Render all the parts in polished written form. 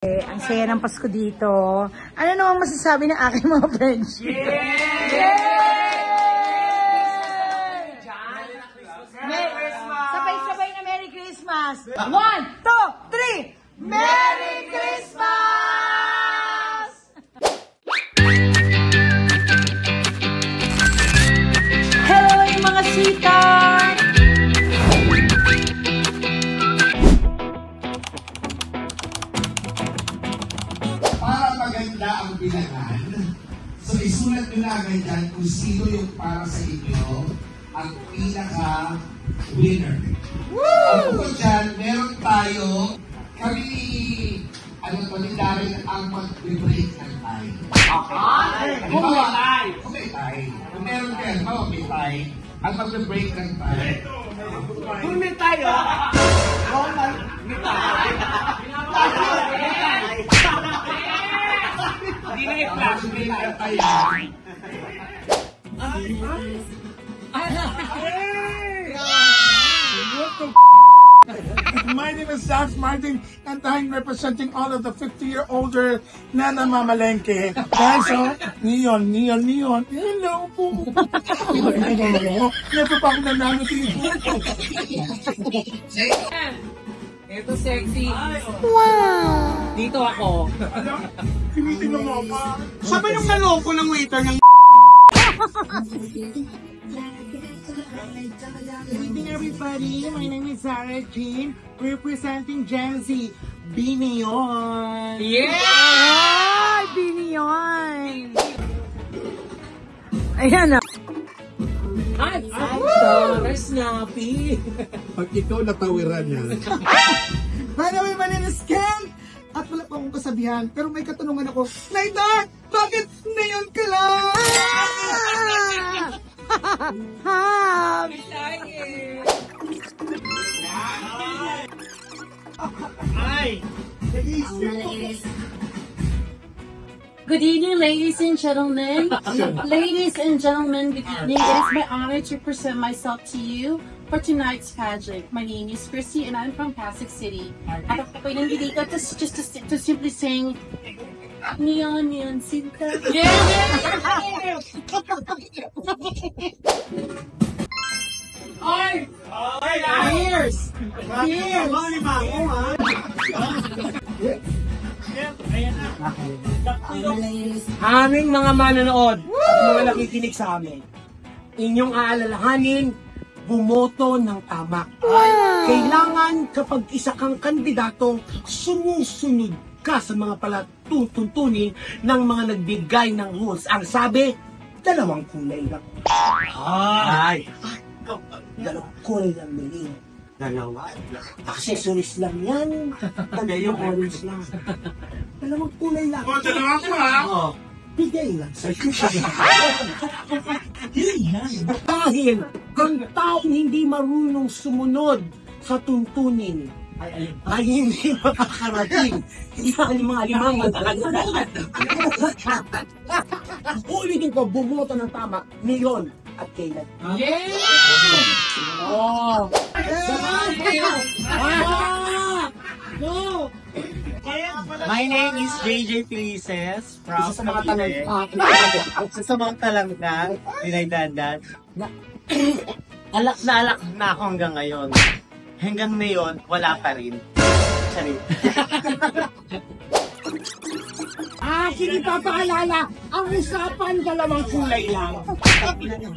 Ang saya ng Pasko dito. Ano namang masasabi ng aking mga friends? Sabay-sabay na Merry Christmas! 1, 2, 3! Merry Christmas! Hello, yung mga sweetheart! Para maganda ang bilangan, so isulat nyo na agad dyan kung sino yung para sa inyo ang pinaka-winner. Ang bukod dyan, meron tayo, kami ni Darren ang mag-break ng tie. Okay. Kung may tie. Kung meron din, may tie, ang mag-break ng tie. Kung may tayo, may tayo. Hindi na i-flash. May tie. My name is Dax Martin and I'm representing all of the 50-year-older na namamalengke. Guys, oh, neon. Hello po. Never pa ako nanalo dito. Ito sexy. Wow! Dito ako. Tinitingnan mo ako. Siya ba yung naloko ng waiter ng Good evening, everybody. My name is Sarah Jean, representing Gen Z. Binion. Yeah! Ay, Binion! Ayan na. Ay, snappy. Pag ikaw natawiran niya. By the way, my name is Ken. At wala pa akong kasabihan, pero may katanungan ako. Naida, bakit ngayon ka lang? Good evening, ladies and gentlemen. Ladies and gentlemen, good evening. It is my honor to present myself to you for tonight's pageant. My name is Christy and I'm from Pasig City. At ako po'y nandito to simply sing Neon Neon Sinta. Cheers! Aming mga manonood at mga nakikinig sa amin, inyong aalalahanin, bumoto ng tama. Kailangan kapag isa kang kandidato, sumusunod ka sa mga palatuntunin ng mga nagbigay ng rules. Ang sabi, dalawang kulay lang. Dalawang kulay lang meaning. Dalawa. Accessories lang yan. Yung orange lang. Dalawang kulay lang. Dalawa ko, ha? Oo. Bigay lang sa'yo. Dahil ang taong hindi marunong sumunod sa tuntunin ay hindi makakarating sa mga limang ulitin ko, bumoto ng tama, Neon at Kayla. Oh! My name is JJ Felices from Isa sa mga talangka. Isa sa mga talangka, dinaydandan. Alak na ako hanggang ngayon. Hanggang ngayon, wala pa rin. Sorry. Sige, papaalala, ang usapan dalawang kulay lang.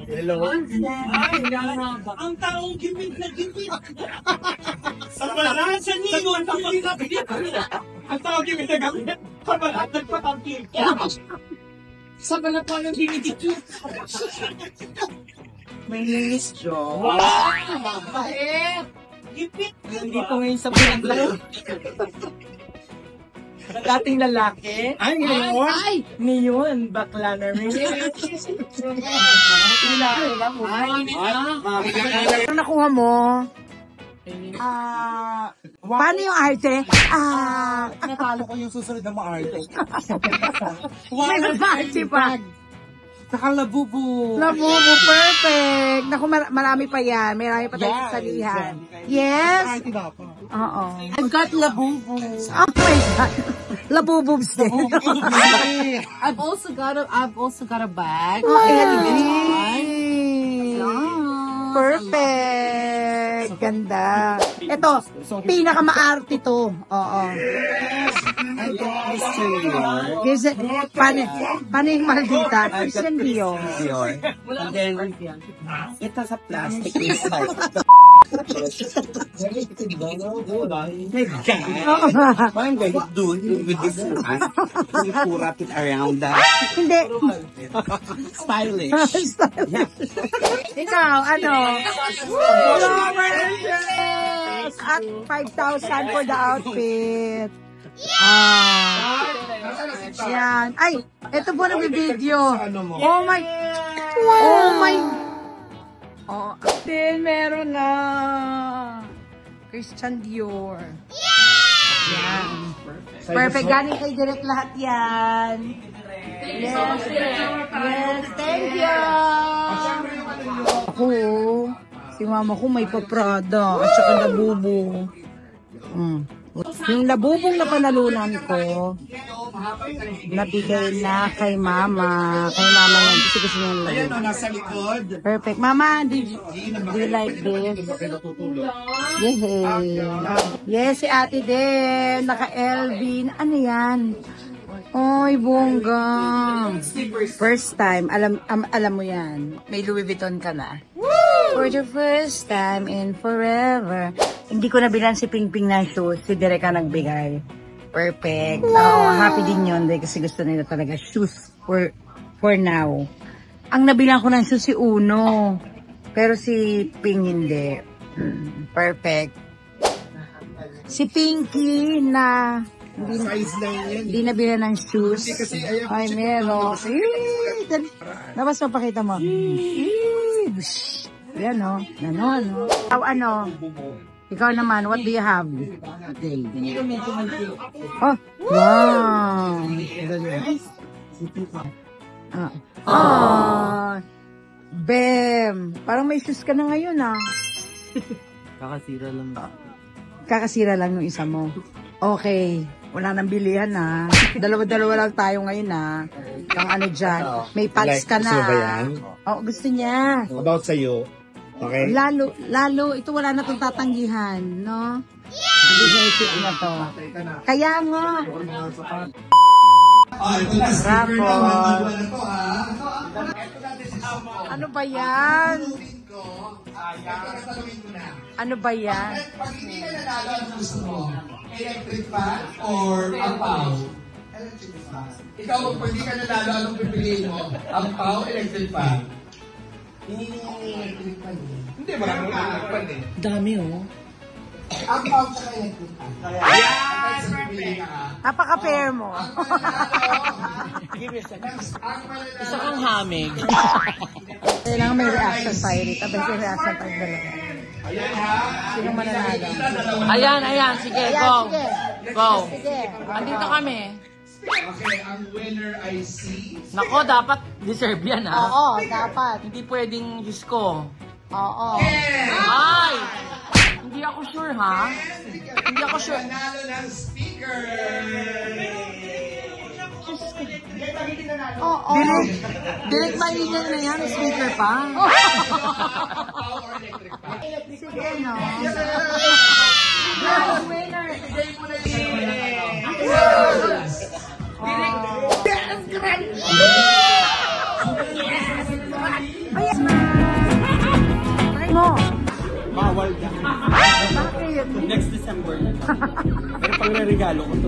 Hello? Ang taong gimit na gimit. Sa balat sa Neon, ang taong gimit na gimit. Sa balat nagpatangkil. Sa balat pa ng dinidikit. My name is Joe. Mabait! Gipit! Nandito ngayon sa pinaglayo. Dating lalaki. Ay, ngayon? Ay! Ngayon, bakla na rin. Ano nakuha mo? Paano yung arte? Natalo ko yung susunod na maarte. May arte pa. Saka labubu. Labubu, perfect. Naku, marami pa yan. Marami pa tayong salihan. Yes? Oo. I've got labubu. Oh my God. Labububs din. I've also got a bag. Oh, LG. Yeah. Perfect. Ganda. Ito, pinakamaarte to. Oo. Yes, paano yung maldita? Christian Dior. And then, ito sa plastic inside. My God! What I'm going to do with this one, you wrap it around that. Hindi. Stylish. Ikaw, ano? At 5,000 for the outfit. Yan. Ay, ito po nag-video. Oh my. Oh my. Oh, then meron na. Christian Dior. Yan. Perfect. Galing kay Direk lahat yan. Yes. Yes. Thank you. Ako, si mama ko may paprada at saka labubo. Yung labubong na panalunan ko, nabigay na kay mama. Kay mama yan. Kasi gusto niya yung labubo. Ayan o, nasa likod. Perfect. Mama, do you like this? Yehey. Yes, si ate din. Naka-Elvin. Ano yan? Oy, bongga. First time. Alam mo yan. May Louis Vuitton ka na. For the first time in forever. Hindi ko nabilan si Pingping na shoes. Si Derek ang nagbigay. Perfect. Happy din yun. Kasi gusto nila talaga shoes for now. Ang nabilang ko ng shoes si Uno. Pero si Ping hindi. Perfect. Si Pinky na hindi nabila ng shoes. Ay, meron. Labas mo, pakita mo. Yan o. Ano? Ano? Ikaw naman, what do you have? Oh, wow. Bam. Parang may shoes ka na ngayon Kakasira lang yung isa mo. Okay. Wala nang bilihan Dalawa-dalawa lang tayo ngayon Kang ano dyan. May pants ka na. Gusto ba yan? Oh, gusto niya. About sa'yo? Okay? Lalo, ito wala na itong tatanggihan, no? Yeah! Na to. Kaya nga. Ito na, speaker Rapo. naman. Ano to, ha? Ano ba yan? Ano ba yan? Pag hindi ka nanalo, ang gusto mo? Electric fan or ampaw? Electric fan. Ikaw, pag hindi ka nanalo, anong pipiliin mo? Ampaw, electric fan? Electric fan eh. Hindi, marami electric fan eh. Dami Ampaw tsaka electric fan. Yan! Perfect! Napaka-pair mo. Isa kang hamig. Kailangan may reaction tayo dito. Basta may reaction tayo dalawa. Sino mananalo? Ayan, sige, go. Sige. Go. Sige. Andito kami. Okay, ang winner ay si... Nako, dapat deserve yan, ha? Oo, dapat. Hindi pwedeng Diyos ko. Oo. Ay! Hindi ako sure, ha? Hindi ako sure. Nanalo ng speaker! Oo. Direct maingay na yan, speaker pa. Sige, no? Winner. Ay, mo. Bawal yan. Bakit? Next December. Pero pang regalo ko to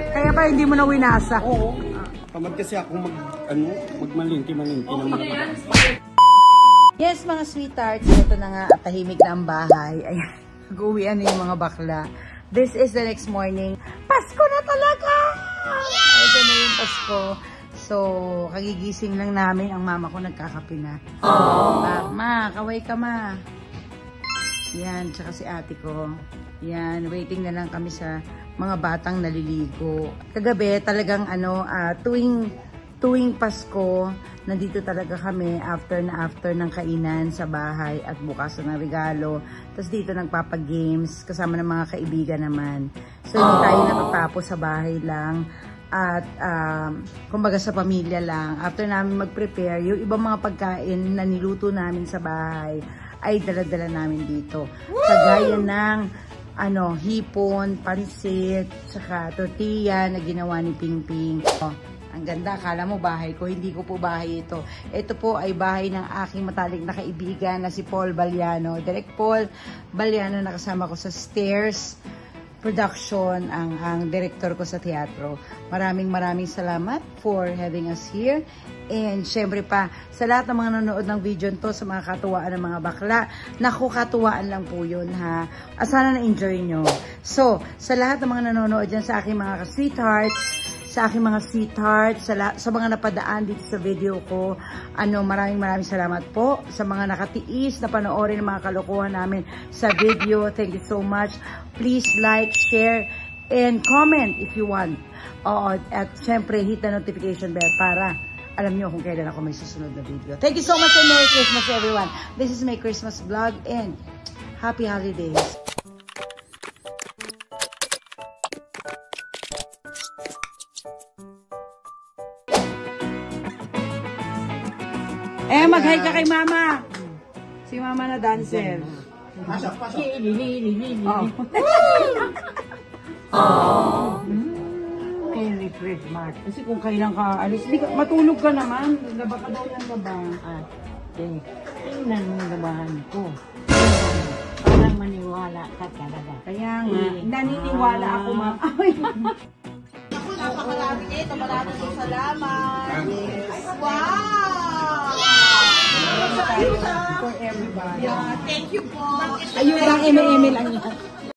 Kaya pa hindi mo na winasa. Oo. Tamad kasi ako magmalingki ng mga. Yes, mga sweethearts, ito na nga at tahimik na ang bahay. Ayan, nag-uwian na yung mga bakla. This is the next morning. Pasko na talaga! Yeah! Ito na yung Pasko. So, kagigising lang namin. Ang mama ko nagkakape na. Ma, kaway ka ma. Yan, tsaka si ate ko. Yan, waiting na lang kami sa mga batang naliligo. Kagabi talagang tuwing tuwing Pasko, nandito talaga kami after ng kainan sa bahay at bukas ng regalo. Tapos dito nagpapagames kasama ng mga kaibigan naman. So hindi tayo natatapos sa bahay lang at kumbaga sa pamilya lang. After namin mag-prepare, yung ibang mga pagkain na niluto namin sa bahay ay dala-dala namin dito. Kagaya ng hipon, pansit, saka tortilla na ginawa ni Pingping. Ang ganda, akala mo bahay ko, hindi ko po bahay ito. Ito po ay bahay ng aking matalik na kaibigan na si Paul Baliano. Direct Paul Baliano, nakasama ko sa Stairs Production, ang director ko sa teatro. Maraming salamat for having us here. And syempre pa, sa lahat ng mga nanonood ng video to, sa mga katuwaan ng mga bakla, naku, katuwaan lang po yun ha. Sana na-enjoy nyo. So, sa lahat ng mga nanonood dyan, sa aking mga sweethearts, sa mga napadaan dito sa video ko, maraming salamat po sa mga nakatiis na panoorin ng mga kalokohan namin sa video. Thank you so much. Please like, share, and comment if you want. At syempre, hit the notification bell para alam nyo kung kailan ako may susunod na video. Thank you so much and Merry Christmas everyone. This is my Christmas vlog and Happy Holidays. Mag-hi ka kay Mama. Si Mama na dancer. Merry Christmas. Kasi kung kailan ka alis, matulog ka naman. Laba ka daw ng laba. Tingnan mo labahan ko. Parang maniwala ka talaga. Kaya nga, naniniwala ako, Ma. Ako, napakarami nito. Maraming salamat. Wow! For everybody. Yeah, thank you po. Ayun lang, eme lang yan.